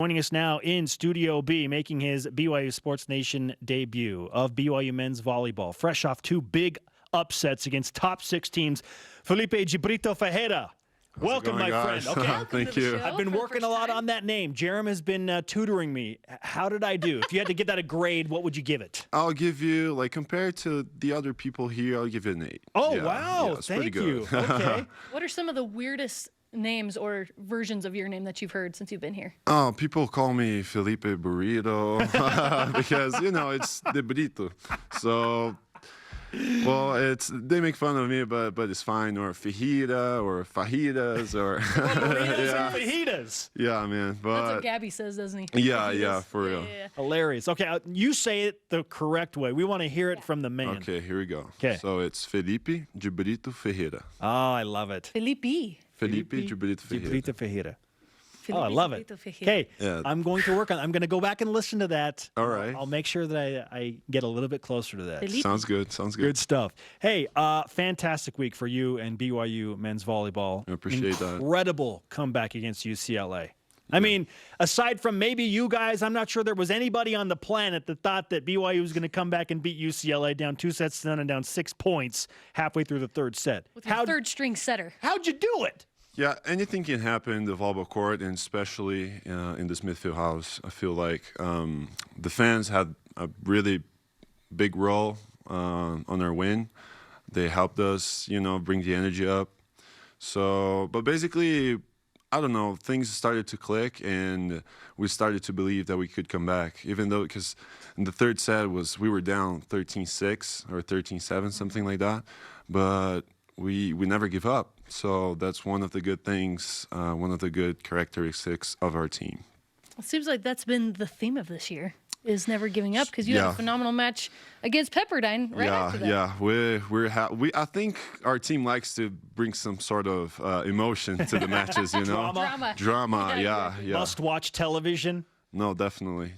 Joining us now in Studio B, making his BYU Sports Nation debut of BYU men's volleyball, fresh off two big upsets against top 6 teams, Felipe de Brito Ferreira. Welcome, my friend. Okay, thank you. I've been working a lot on that name. Jerem has been tutoring me. How did I do? If you had to give that a grade, what would you give it? I'll give you, like, compared to the other people here, I'll give it an 8. Oh, yeah, wow. Yeah, it's Thank pretty you. good. Okay. What are some of the weirdest names or versions of your name that you've heard since you've been here? Oh, people call me Felipe de Brito because, you know, it's de Brito. So, well, they make fun of me, but it's fine. Or fajita or fajitas or Yeah. Fajitas. Yeah, man. But That's what Gabby says, doesn't he? yeah, for real. Yeah. Hilarious. Okay, you say it the correct way. We want to hear it from the man. Okay, here we go. Okay. So it's Felipe de Brito Ferreira. Oh, I love it. Felipe. Felipe de Brito Ferreira. Brito Ferreira. Oh, I Felipe love de it. Brito Ferreira. Okay, Yeah. I'm going to work on. I'm going to go back and listen to that. All right. I'll make sure that I get a little bit closer to that. Felipe. Sounds good. Sounds good. Good stuff. Hey, fantastic week for you and BYU men's volleyball. I appreciate that. Incredible comeback against UCLA. I mean, aside from maybe you guys, I'm not sure there was anybody on the planet that thought that BYU was going to come back and beat UCLA down 2-0 and down 6 points halfway through the third set. With your third string setter. How'd you do it? Yeah, anything can happen in the volleyball court, and especially in this midfield house. I feel like the fans had a really big role on our win. They helped us, you know, bring the energy up. So, but basically, I don't know, things started to click, and we started to believe that we could come back, even though, because in the third set we were down 13-6 or 13-7, something like that, but we never give up. So that's one of the good things, one of the good characteristics of our team. It seems like that's been the theme of this year, is never giving up, because you had a phenomenal match against Pepperdine right after that. Yeah, I think our team likes to bring some sort of emotion to the matches, you know? Drama, yeah. Must-watch television. No, definitely.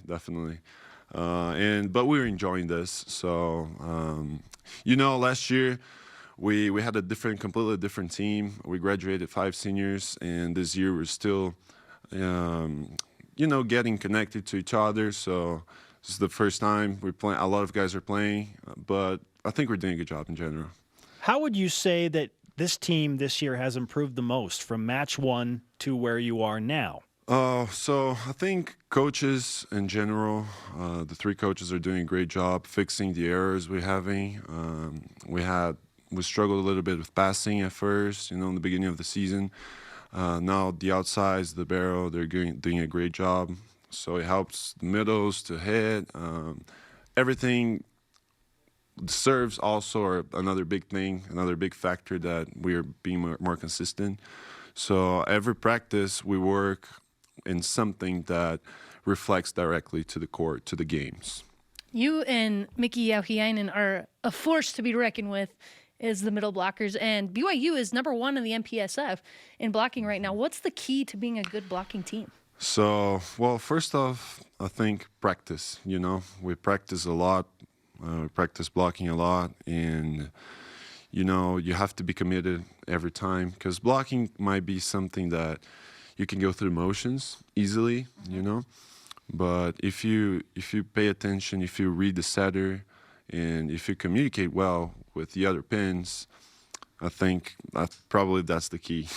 But we're enjoying this. So, you know, last year we had a completely different team. We graduated 5 seniors, and this year we're still, you know, getting connected to each other. So this is the first time we're playing. A lot of guys are playing, but I think we're doing a good job in general. How would you say that this team this year has improved the most from match 1 to where you are now? So I think coaches in general, the 3 coaches are doing a great job fixing the errors we're having. We struggled a little bit with passing at first, you know, in the beginning of the season. Now the outsides, the barrel, they're doing a great job. So it helps the middles to hit. Everything, the serves also are another big thing, another big factor that we are being more consistent. So every practice we work in something that reflects directly to the court, to the games. You and Miki Jauhiainen are a force to be reckoned with as the middle blockers, and BYU is #1 in the MPSF in blocking right now. What's the key to being a good blocking team? So, well, first off, I think practice, you know. We practice a lot. We practice blocking a lot, and, you know, you have to be committed every time, because blocking might be something that you can go through motions easily, you know. But if you pay attention, if you read the setter, and if you communicate well with the other pins, I think probably that's the key.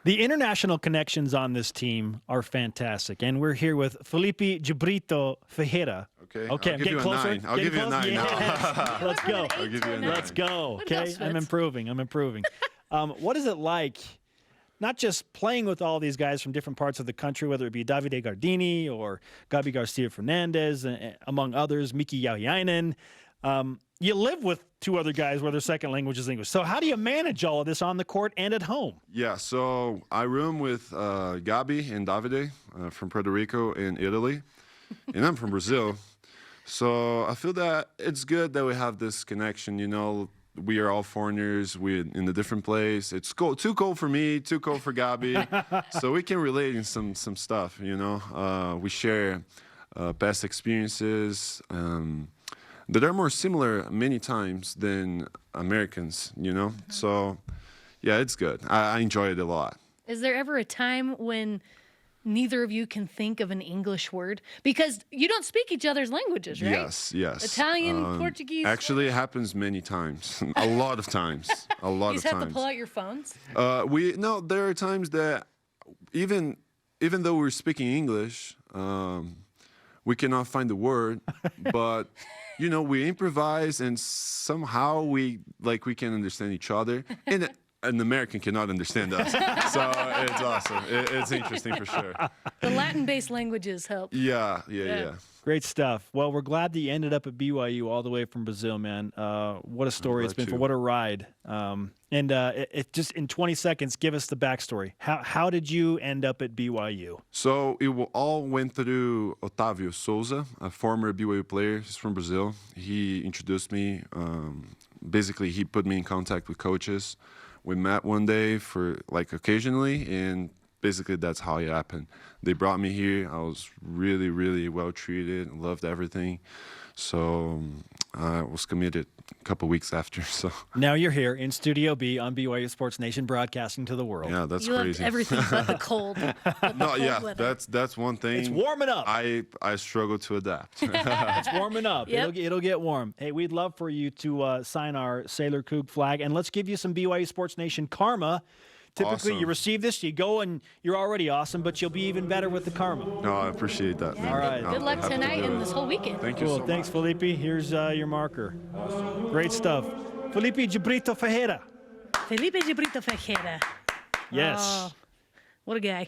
The international connections on this team are fantastic, and we're here with Felipe de Brito Ferreira. Okay, I'm getting closer. I'll give you a 9 now. Let's go. I'll give you a 9. Let's go. Okay, I'm improving. What is it like, not just playing with all these guys from different parts of the country, whether it be Davide Gardini or Gabi Garcia Fernandez, among others, Miki Jauhiainen. You live with 2 other guys where their second language is English. So how do you manage all of this on the court and at home? Yeah, so I room with Gabi and Davide from Puerto Rico and Italy, and I'm from Brazil. So I feel that it's good that we have this connection, you know. We are all foreigners. We're in a different place. It's cold, too cold for me, too cold for Gabi. So we can relate in some stuff, you know. We share past experiences that are more similar many times than Americans, you know. So, yeah, it's good. I enjoy it a lot. Is there ever a time when neither of you can think of an English word? Because you don't speak each other's languages, right? Yes, yes. Italian, Portuguese. Actually, it happens many times. A lot of times. A lot You of just have times. to pull out your phones. No, there are times that even though we're speaking English, we cannot find the word, but you know, we improvise and somehow we can understand each other. And an American cannot understand us, so it's awesome. It's interesting for sure. The Latin-based languages help. Yeah. Great stuff. Well, we're glad that you ended up at BYU all the way from Brazil, man. What a story it's been for. What a ride. It just in 20 seconds, give us the backstory. How did you end up at BYU? So it all went through Otávio Souza, a former BYU player. He's from Brazil. He introduced me. Basically, he put me in contact with coaches. We met one day for occasionally, and basically that's how it happened. They brought me here. I was really, really well treated. Loved everything. So I was committed a couple weeks after. So now you're here in Studio B on BYU Sports Nation, broadcasting to the world. Yeah, that's you crazy. Loved everything but the cold. Weather. That's one thing. It's warming up. I struggle to adapt. It's warming up. Yep. It'll get warm. Hey, we'd love for you to sign our Sailor Coug flag, and let's give you some BYU Sports Nation karma. Typically, Awesome. You receive this, you go, and you're already awesome, but you'll be even better with the karma. No, I appreciate that, man. All right. Good luck tonight and this whole weekend. Thank you Cool. so much. Thanks, Felipe. Here's your marker. Great stuff. Felipe de Brito Ferreira. Felipe de Brito Ferreira. Yes. Oh, what a guy.